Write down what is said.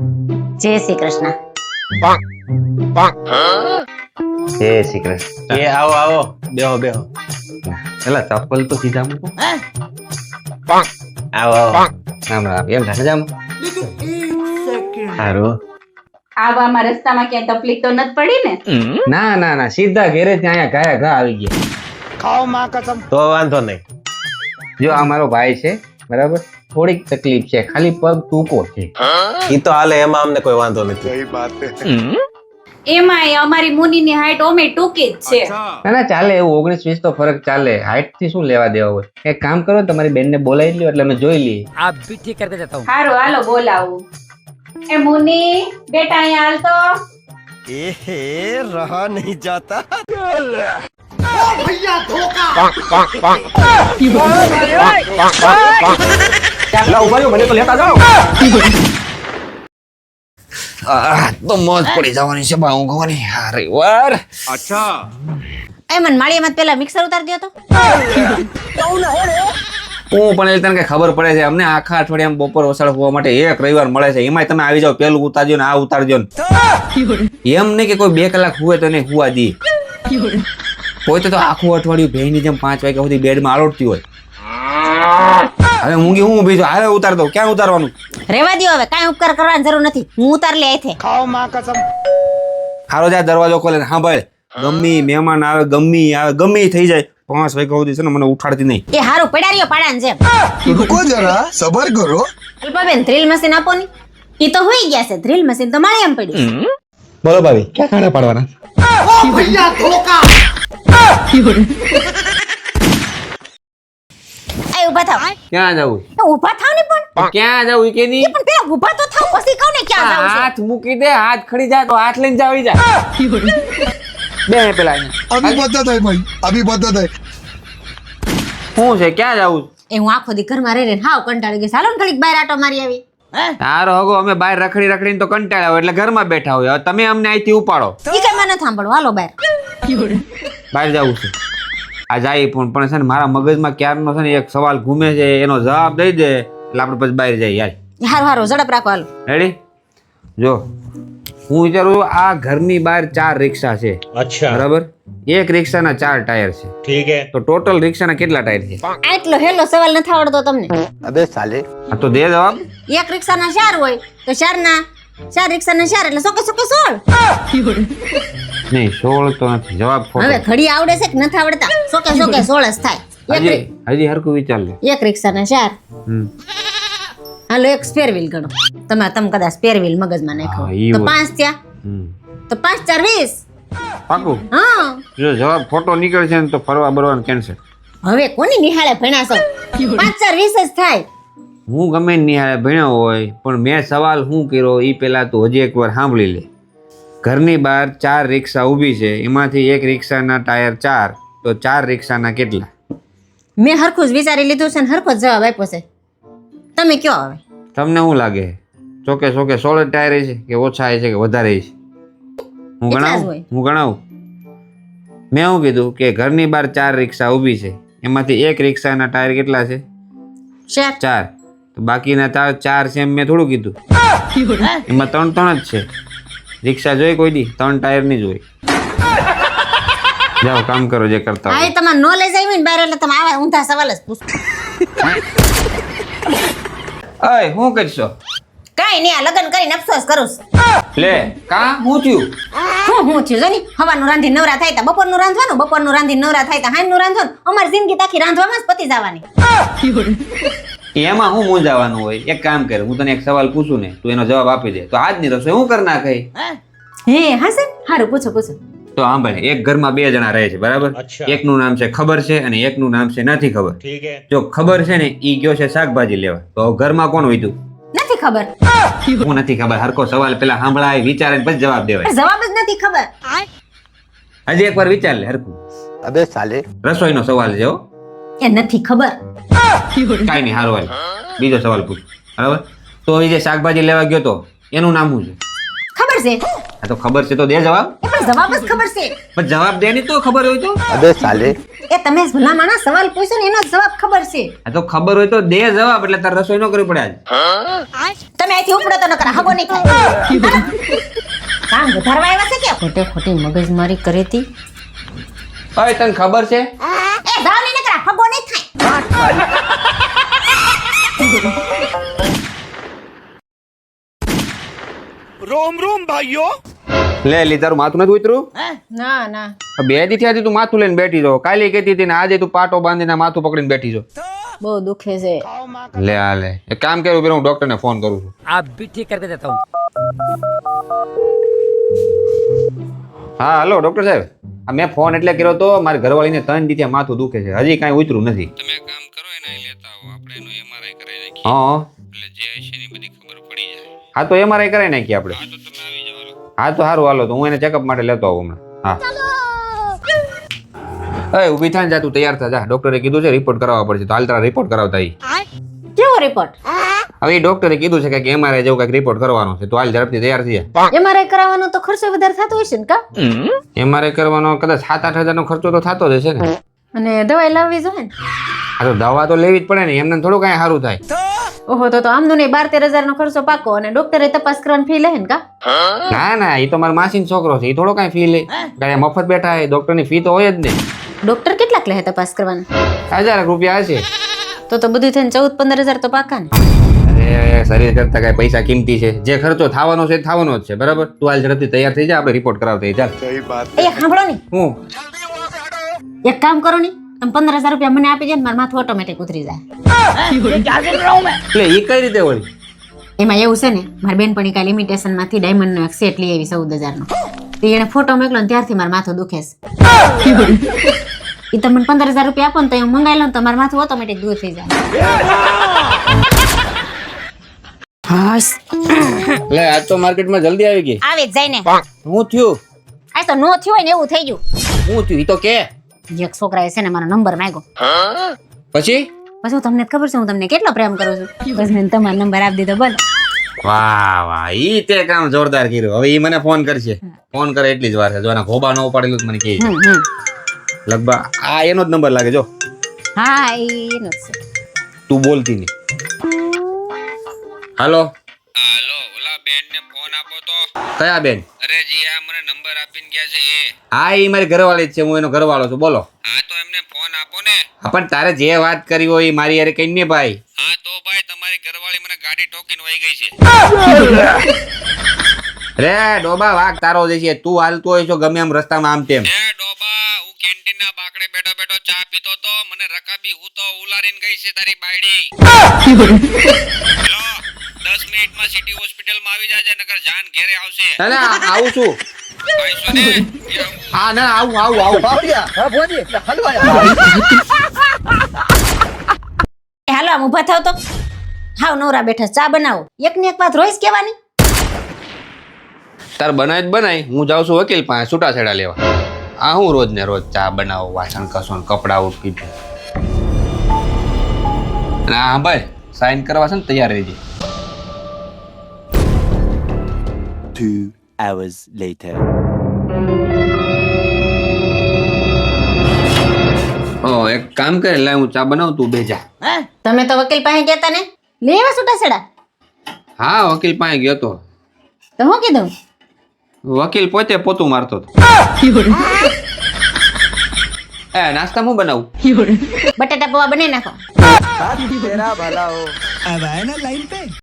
જય શ્રી કૃષ્ણ. જય શ્રી કૃષ્ણ. એ આવો આવો, બેહો બેહો. એલા ચપ્પલ તો સીધા મૂકો. આવો આવો. રામ રામ. એમ થાય જામ. સારું. આવામાં રસ્તામાં ક્યાંય તકલીફ તો નથી પડી ને? ના ના ના, સીધા ઘેરે ત્યાં ઘા ઘા આવી ગયા. તો વાંધો નહીં. જો આ મારો ભાઈ છે, બરાબર, થોડીક તકલીફ છે, ખાલી પગ ટૂંકો છે. ઈ તો હાલે, એમાં અમને કોઈ વાંધો નથી. એમાંય અમારી મુનીની હાઈટ ઓમે ટૂંકી જ છે. ના ના ચાલે, એવું 19-20 તો ફરક ચાલે. હાઈટ થી શું લેવા દેવા હોય? એક કામ કરો, તમારી બેન ને બોલાવી લ્યો એટલે અમે જોઈ લઈએ. હારું હાલો બોલાવું. એ મુની બેટા અહીંયા હાલ તો. रहा नहीं जाता। તો મોજ પડી જવાની છે બા, ઊંઘવાની. અરે વાર. એ મન માળીયામાં પેલા મિક્સર ઉતાર દ્યો તો. હું પણ એ તને કઈ ખબર પડે છે? અમને આખા અઠવાડિયામાં બપોર વસાડ હોવા માટે એક રવિવાર મળે છે, એમાંય તમે આવી જાવ, પેલું ઉતારજો ને આ ઉતારજો ને. એમ નહીં કે કોઈ 2 કલાક હુવે તો નહીં હુવા દી. કોઈ તો આખું અઠવાડિયું ભેંની જેમ 5 વાગ્યા સુધી બેડમાં આલોટતી હોય. હવે ઊંઘી હું ઊભી છું, હવે ઉતાર દઉં. ક્યાં ઉતારવાનું? રેવા દ્યો હવે, કાંઈ ઉપકાર કરવાની જરૂર નથી. હું ઉતાર લે આઈથે. હારો જા, દરવાજો ખોલે. હા ભાઈ, ગમ્મી મહેમાન આવે, ગમ્મી આવે, ગમ્મી થઈ જાય, 5 વાગ્યા સુધી છે ને મને ઉઠાડતી નહીં. એ હારું પડ્યા રહ્યો પાડાને જેમ. रुको जरा सबर करो। અલ્પાબેન ડ્રીલ મશીન આપો ની. ઈ તો હોઈ ગયા છે, ડ્રીલ મશીન તો માળે એમ પડ્યું. બોલો ભાભી, ક્યાં ખાડા પાડવાના? આ ઊભા થાવ. ક્યાં જવું? ઊભા થાવ ને પણ. ક્યાં જવું ઈ કે ની? પણ પેલા ઊભા તો થાવ, પછી કહો ને ક્યાં જાવ છે. હાથ મૂકી દે, હાથ ખડી જાય તો હાથ લઈને જાવી જા. બે પેલા અહીંયા. अभी बदत है भाई, अभी बदत है। શું છે? ક્યાં જવું? એ હું આખો દી ઘરમાં રહી રહીને હાવ કંટાળી ગઈ. ચાલો ને ઘડીક બહાર આટો મારી આવી. તારો હગો અમે બહાર રખડી રખડીને તો કંટાળ્યા હોય એટલે ઘરમાં બેઠા હોય. હવે તમે અમને અહીંથી ઉપાડો. ઈ કઈ મને સાંભળો, હાલો બહાર. બહાર જવું છે. આ જાય પણ છે ને મારા મગજમાં ક્યારનો છે ને એક સવાલ ઘૂમે છે, એનો જવાબ દઈ દે એટલે આપણે પછી બહાર જઈએ. યાર હારું હારું ઝડપ રાખો, હાલો. રેડી? જો હું વિચારું છું, આ ઘરની બહાર 4 રિક્ષા છે, અચ્છા, બરાબર? એક રિક્ષાના 4 ટાયર છે, ઠીક હે. તો ટોટલ રિક્ષાના કેટલા ટાયર છે? આટલો હેલો સવાલ નથી આવડતો તમને? अबे साले। આ તો દે જવાબ. એક રિક્ષાના 4 હોય તો 4 રિક્ષાના 4 એટલે સોકે સોકે 16. નહીં, 16 તો નથી. જવાબ હવે ખોટો. ઘડી આવડે છે કે નથી આવડતા? સોકે સોકે 16 જ થાય. હજી હરખું વિચાર લે. એક રિક્ષાના 4. હમ. હાલો એક સ્પેર વ્હીલ ગણો. તમે કદાચ સ્પેર વ્હીલ મગજમાં નાખો હા, ઈ તો હોય. 5 થયા. હમ. તો 5 4 20. પાકું? હા, જો જવાબ ખોટો નીકળે છે ને તો ફરવા બરવાનું કેન્સલ. હવે કોની નિહાળે ભણ્યા છો? 5 4 20 જ થાય. હું ગમે નિહાળે ભણ્યો હોય પણ મેં સવાલ શું કર્યો એ પેલા તું હજી એકવાર સાંભળી લે. ઘરની બહાર 4 રિક્ષા ઊભી છે, એમાંથી એક રિક્ષાના ટાયર 4, તો 4 રિક્ષાના કેટલા? મેં હરખું જ વિચારી લીધું છે ને હરખો જ જવાબ આપ્યો છે. તમે કયો હવે? તમને શું લાગે? ચોકે 16 ટાયર છે કે ઓછા છે કે વધારે છે? હું એટલા જ ગણાવું? હોય. હું ગણાવું? મેં શું કીધું કે ઘરની બહાર 4 રિક્ષા ઊભી છે, એમાંથી એક રિક્ષાના ટાયર કેટલા છે? 4. 4. તો બાકીના 4 છે એમ મેં થોડું કીધું. એમાં 3 જ છે. રિક્ષા જોઈ કોઈ દી? 3 ટાયર ની જોઈ. જાઓ કામ કરો જે કરતા આ હોય. તમારે નોલેજ આવી ને બહાર એટલે તમે આવા ઊંધા સવાલ જ પૂછો. અય હું કરશો? કાઈ નહીં, આ લગ્ન કરીને અફસોસ કરું છું. લે કા હું થયું? હું થયું જો ની, હવાનું રાંધી નવરા થાય તા બપોરનું રાંધવાનું, બપોરનું રાંધી નવરા થાય તા હાંજનું રાંધવાનું. અમારી જિંદગી તાખી રાંધવામાં જ પતી જવાની. એમાં હું મૂંઝાવાનું હોય? એક કામ કર, હું તને એક સવાલ પૂછું ને તું એનો જવાબ આપી દે તો આજની રસોઈ હું કરી નાખે. હે હા સર, હારું પૂછો પૂછો. તો સાંભળ, એક ઘરમાં 2 જણા રહે છે, બરાબર? અચ્છા. એકનું નામ છે ખબર છે અને એકનું નામ છે નથી ખબર. ઠીક હે. જો ખબર છે ને ઈ ગયો છે શાકભાજી લેવા, તો ઘરમાં કોણ વીતું? નથી ખબર. હું નથી ખબર. હરકો સવાલ પેલા સાંભળાય, વિચારે ને પછી જવાબ દેવાય. જવાબ જ નથી ખબર. હજી એકવાર વિચાર લે હરકું. अबे साले। રસોઈનો સવાલ છે હો. એ નથી ખબર. કાઈ નહીં, હારો હાલ. બીજો સવાલ પૂછ, બરાબર? તો એ જે શાકભાજી લેવા ગયો તો એનું નામ શું છે? ખબર છે. આ તો ખબર છે તો દે જવાબ. એ પણ જવાબ જ ખબર છે. પણ જવાબ દે ની તો ખબર હોય તો. अबे साले એ તમે ભલા માણસ સવાલ પૂછ્યો ને એનો જ જવાબ ખબર છે. આ તો ખબર હોય તો દે જવાબ, એટલે તારે રસોઈ ન કરવી પડે આજ. તમે અહીંથી ઉપડો તો નકર હગો નહીં થાય. કામ વધારવા આવ્યા છે કે ખોટે ખોટી મગજમારી કરી હતી. ઓય તને ખબર છે? એ જાવ નહીં નકર હગો નહીં થાય. લે લી તારું માથું નથી ઉતરું? ના ના બે દી થયા તું માથું લઈને બેઠી છો. કાલે કહેતી હતી ને આજે તું પાટો બાંધીને માથું પકડીને બેઠી છો. બહુ દુખે છે. લે આ લે એક કામ કર્યું, પેલા હું ડોક્ટરને ફોન કરું છું. आप भी ठीक करके देता हूँ. હા હલો ડોક્ટર સાહેબ, આ મેં ફોન એટલે કર્યો તો મારી ઘરવાળીને 3 દી થયા માથું દુખે છે, હજી કાંઈ ઉતરું નથી. તમે કામ કરો એના લેતા આવો, આપણે એનો એમઆરઆઈ કરાવી નાખીએ. હા એટલે જે હશે ને બધી ખબર પડી જાય. હા તો એમઆરઆઈ કરાવી નાખીએ આપણે. હા તો તમે આવી જાવ. હા તો સારું હાલો, તો હું એને ચેકઅપ માટે લેતો આવું હમણાં. હા એ ઊભી થાય ને જા, તું તૈયાર થા જા. ડોક્ટરે કીધું છે રિપોર્ટ કરાવવા પડશે, તો હાલ તારા રિપોર્ટ કરાવતા આવી. કેવો રિપોર્ટ? હવે એ ડોક્ટરે કીધું છે કે એમઆરઆઈ જેવું કંઈક રિપોર્ટ કરવાનો છે, તો હાલ ઝડપથી તૈયાર થઈ જા. એમઆરઆઈ કરાવવાનો તો ખર્ચો વધારે થતો હશે ને કા? એમઆરઆઈ કરવાનો કદાચ 7-8 હજારનો ખર્ચો તો થતો જ હશે ને. અને દવાઈ લાવવી જોઈએ ને. આ તો દવા તો લેવી જ પડે ને, એમને થોડું કાંઈ સારું થાય. ઓહો તો આમનો નહીં 12-13 હજારનો ખર્ચો પાકો, અને ડોક્ટરે તપાસ કરવાની ફી લે ને કા? ના ના એ તો મારા માસીનો છોકરો છે, એ થોડો કાંઈ ફી લે. કાંઈ મફત બેઠા હોય, ડોક્ટરની ફી તો હોય જ નહીં. ડોક્ટર કેટલાક લે તપાસ કરવાની? 1000 રૂપિયા હશે. તો બધું થઈને 14-15 હજાર તો પાકા ને. અરે શરીર કરતા કાંઈ પૈસા કિંમતી છે, જે ખર્ચો થવાનો છે થવાનો જ છે, બરાબર. તું હાલ ઝડપથી તૈયાર થઈ જા, આપણે રિપોર્ટ કરાવતા ચાલ. એ સાંભળો ને, હું એક કામ કરો ને, તમે 15,000 રૂપિયા મને આપી દે ને, મારું માથું ઓટોમેટિક ઉતરી જાય. એટલે એ કઈ રીતે વળી? એમાં એવું છે ને, મારી બેનપણી કાલે ઇમિટેશન માંથી ડાયમંડ નો એક સેટ લઈ આવી 14,000 નો. તો એને ફોટો મોકલ્યો ને ત્યારથી મારું માથું દુખે છે. એ તમને 15,000 રૂપિયા આપો ને તો હું મંગાવી લઉં તો મારું માથું ઓટોમેટિક દૂર થઈ જાય. લે આજ તો માર્કેટમાં જલ્દી આવી ગઈ. આવી જ જાય ને. હું થયું? આ તો નો થયું હોય ને એવું થઈ ગયું. હું થયું? ઈ તો કે એક છોકરાએ છે ને મારો નંબર માંગ્યો. પછી પછી તમને ખબર છે હું તમને કેટલો પ્રેમ કરું છું, બસ મેં તમારો નંબર આપી દીધો. બોલો. વાહ વાહ, ઈ તે કામ જોરદાર કર્યું. હવે ઈ મને ફોન કરશે, ફોન કરે એટલી જ વાર છે. જો આના ખોબા ન ઉપાડેલું તો મને કહે છે. લગભગ આ એનો જ નંબર લાગે. જો હા એનો જ છે. તું બોલતી નહીં. હાલો હાલો, ઓલા બેન ને ફોન આપો તો. કયા બેન? અરે જી આ મને નંબર આપીને ગયા છે એ. હા ઈ મારી ઘરવાળી જ છે, હું એનો ઘરવાળો છું. બોલો. હા તો એમને ફોન આપો ને. હા પણ તારે જે વાત કરી હોય ઈ મારી યારે કઈ ને ભાઈ. હા તો ભાઈ તમારી ઘરવાળી મને ગાડી ઠોકીને વહી ગઈ છે. રે ડોબા વાઘ તારો જ છે, તું હાલતો હોય છો ગમે એમ રસ્તામાં આમ તેમ. એ ડોબા હું કેન્ટીન ના બાકડે બેઠો બેઠો ચા પીતો તો, મને રકાબી હું તો ઉલારીને ગઈ છે તારી બાયડી. હેલો 10 મિનિટમાં સિટી હોસ્પિટલમાં આવી જાજે, નકર જાન ઘેરે આવશે. ના ના આવું છું. હા ના આવું. એ હાલો આમ ઊભા થાવ તો. હાવ નવરા બેઠા ચા બનાવો. એક ની એક વાત રોજ કહેવાની. તાર બનાય જ બનાય, હું જાઉં છું વકીલ પાસે છૂટાછેડા લેવા. આ હું રોજ ને રોજ ચા બનાવો, વાસણ કસો ને કપડા ઉટકી દે. અને હા ભાઈ સાઈન કરવા છે ને તૈયાર રહેજે. 2 hours later. એક કામ કરે, લે હું ચા બનાવું, તું બેજા. તમે તો વકીલ પાસે ગયા તા ને, લેવા છૂટાછેડા. હા વકીલ પાસે ગયો તો. તો હું કીધું? વકીલ પોતે પોતું મારતો હતો. એ નાસ્તા હું બનાવું? બટાટા પૌવા બનાવી નાખો.